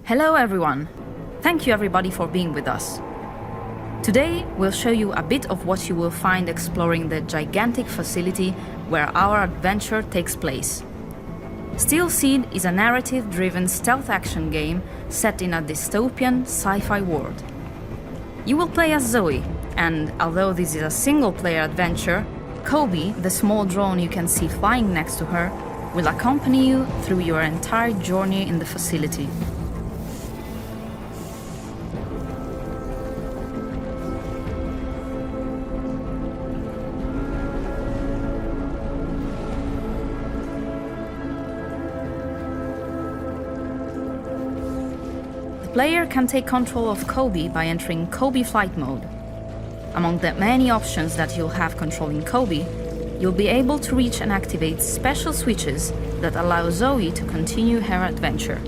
Hello everyone! Thank you everybody for being with us. Today we'll show you a bit of what you will find exploring the gigantic facility where our adventure takes place. Steel Seed is a narrative-driven stealth action game set in a dystopian sci-fi world. You will play as Zoe, and although this is a single-player adventure, Kobe, the small drone you can see flying next to her, will accompany you through your entire journey in the facility. The player can take control of Kobe by entering Kobe flight mode. Among the many options that you'll have controlling Kobe, you'll be able to reach and activate special switches that allow Zoe to continue her adventure.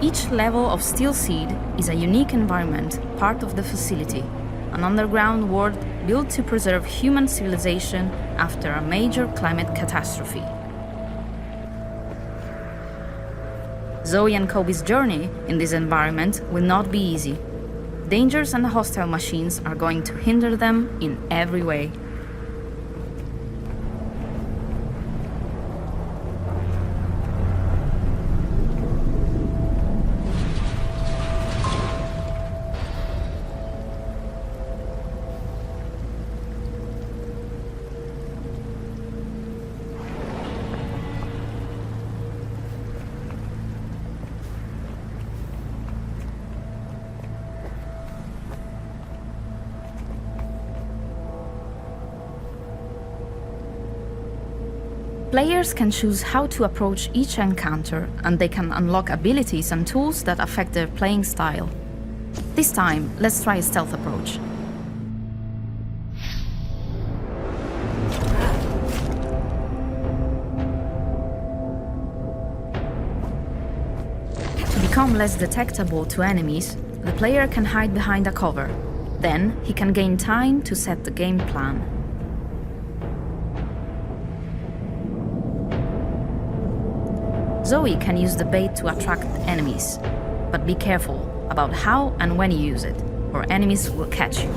Each level of Steel Seed is a unique environment, part of the facility, an underground world built to preserve human civilization after a major climate catastrophe. Zoe and Kobe's journey in this environment will not be easy. Dangers and hostile machines are going to hinder them in every way. Players can choose how to approach each encounter, and they can unlock abilities and tools that affect their playing style. This time, let's try a stealth approach. To become less detectable to enemies, the player can hide behind a cover. Then, he can gain time to set the game plan. Zoe can use the bait to attract enemies, but be careful about how and when you use it, or enemies will catch you.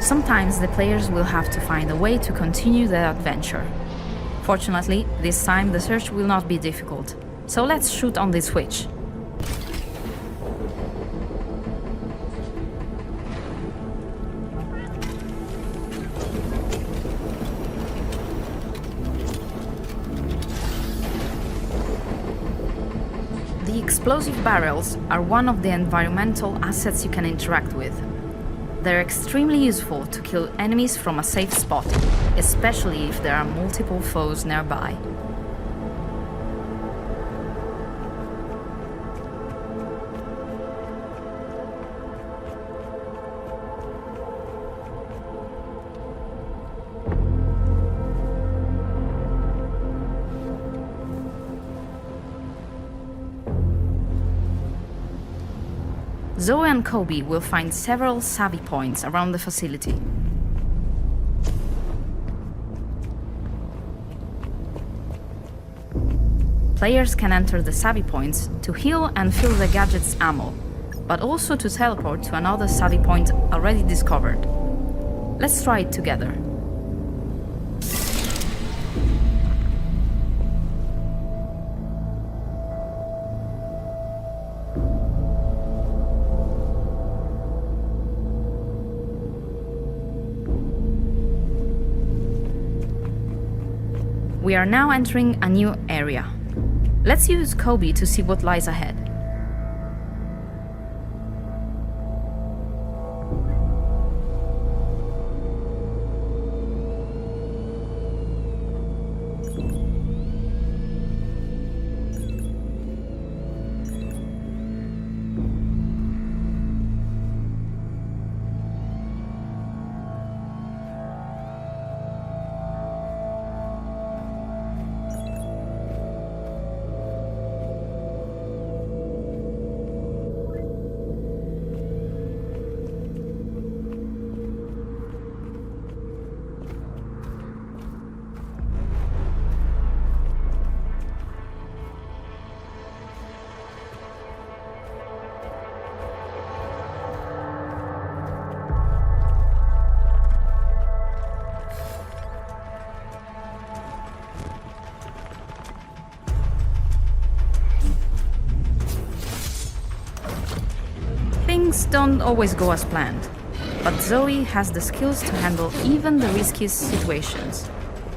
Sometimes the players will have to find a way to continue their adventure. Fortunately, this time the search will not be difficult, so let's shoot on this switch. The explosive barrels are one of the environmental assets you can interact with. They're extremely useful to kill enemies from a safe spot, especially if there are multiple foes nearby. Zoe and Kobe will find several savvy points around the facility. Players can enter the savvy points to heal and fill the gadget's ammo, but also to teleport to another savvy point already discovered. Let's try it together. We are now entering a new area. Let's use Kobe to see what lies ahead. Things don't always go as planned, but Zoe has the skills to handle even the riskiest situations.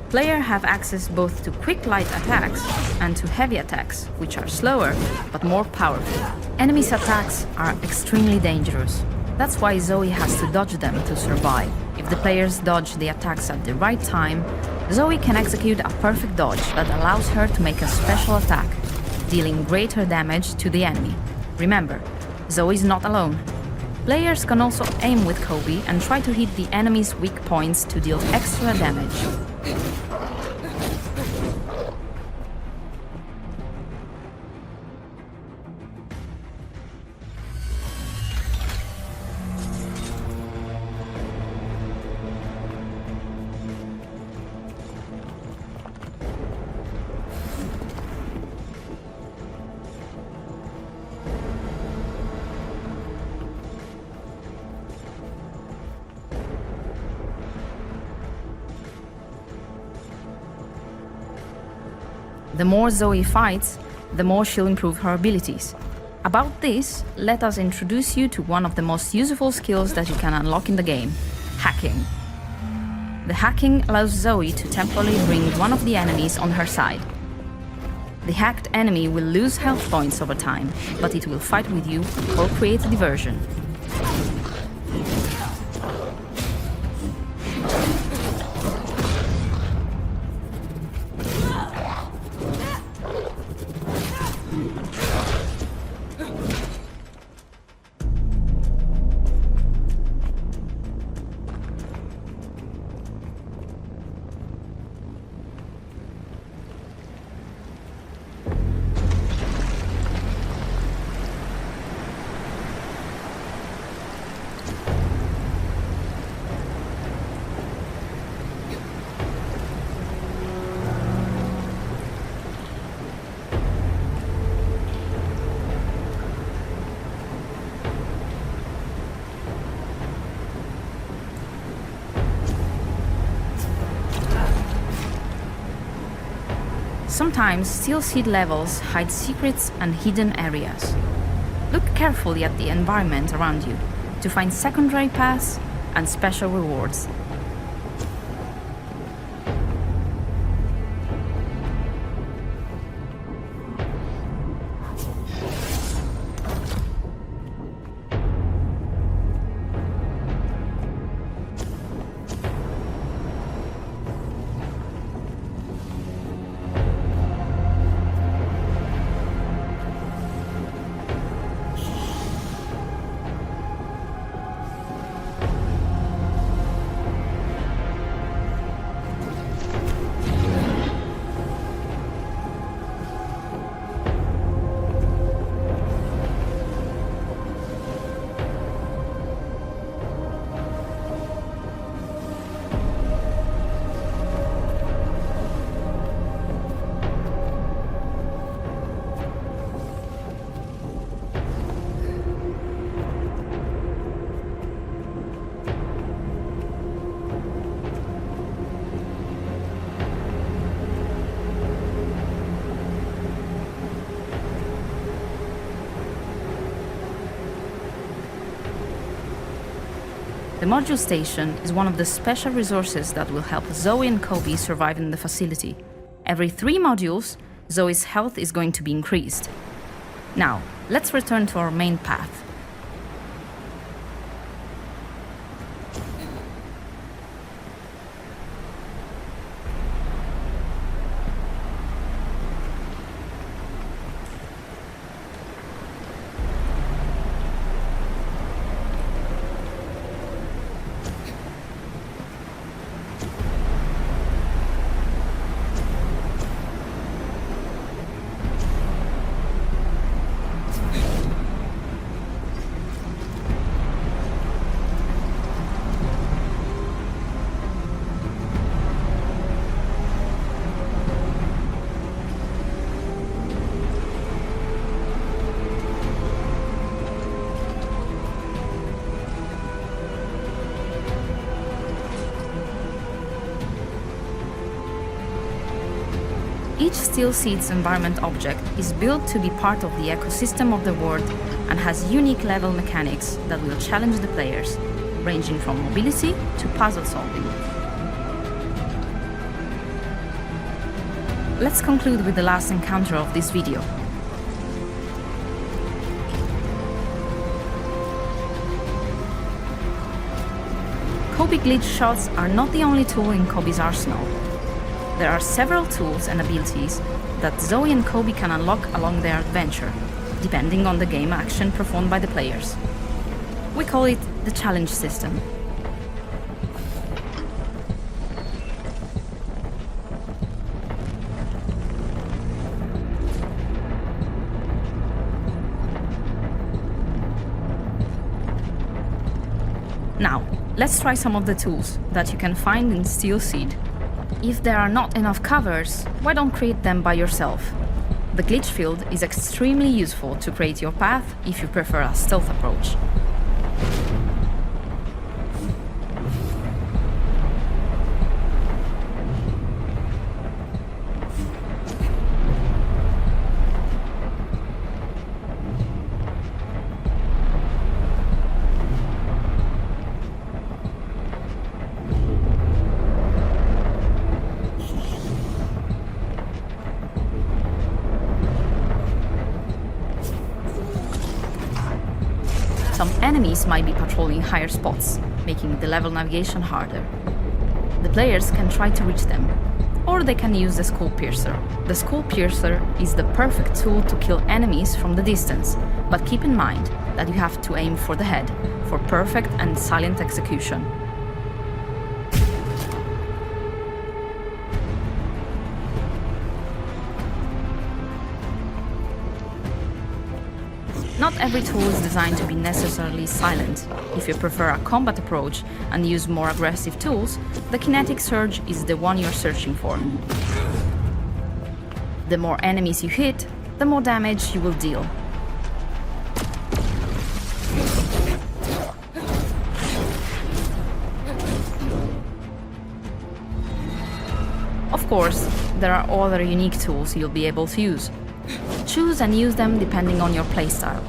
Players have access both to quick light attacks and to heavy attacks, which are slower but more powerful. Enemies' attacks are extremely dangerous. That's why Zoe has to dodge them to survive. If the players dodge the attacks at the right time, Zoe can execute a perfect dodge that allows her to make a special attack, dealing greater damage to the enemy. Remember, Zoe's not alone. Players can also aim with Kobe and try to hit the enemy's weak points to deal extra damage. The more Zoe fights, the more she'll improve her abilities. About this, let us introduce you to one of the most useful skills that you can unlock in the game: hacking. The hacking allows Zoe to temporarily bring one of the enemies on her side. The hacked enemy will lose health points over time, but it will fight with you or create a diversion. Sometimes steel seed levels hide secrets and hidden areas. Look carefully at the environment around you to find secondary paths and special rewards. The module station is one of the special resources that will help Zoe and Kobe survive in the facility. Every 3 modules, Zoe's health is going to be increased. Now, let's return to our main path. Each Steel Seeds environment object is built to be part of the ecosystem of the world and has unique level mechanics that will challenge the players, ranging from mobility to puzzle solving. Let's conclude with the last encounter of this video. Kobe glitch shots are not the only tool in Kobe's arsenal. There are several tools and abilities that Zoe and Kobe can unlock along their adventure, depending on the game action performed by the players. We call it the challenge system. Now, let's try some of the tools that you can find in Steel Seed. If there are not enough covers, why don't create them by yourself? The glitch field is extremely useful to create your path if you prefer a stealth approach. Some enemies might be patrolling higher spots, making the level navigation harder. The players can try to reach them, or they can use the Skull Piercer. The Skull Piercer is the perfect tool to kill enemies from the distance, but keep in mind that you have to aim for the head, for perfect and silent execution. Not every tool is designed to be necessarily silent. If you prefer a combat approach and use more aggressive tools, the kinetic surge is the one you're searching for. The more enemies you hit, the more damage you will deal. Of course, there are other unique tools you'll be able to use. Choose and use them depending on your playstyle.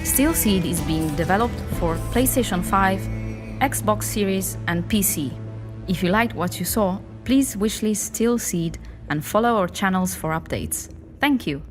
Steel Seed is being developed for PlayStation 5, Xbox Series and PC. If you liked what you saw, please wishlist Steel Seed and follow our channels for updates. Thank you!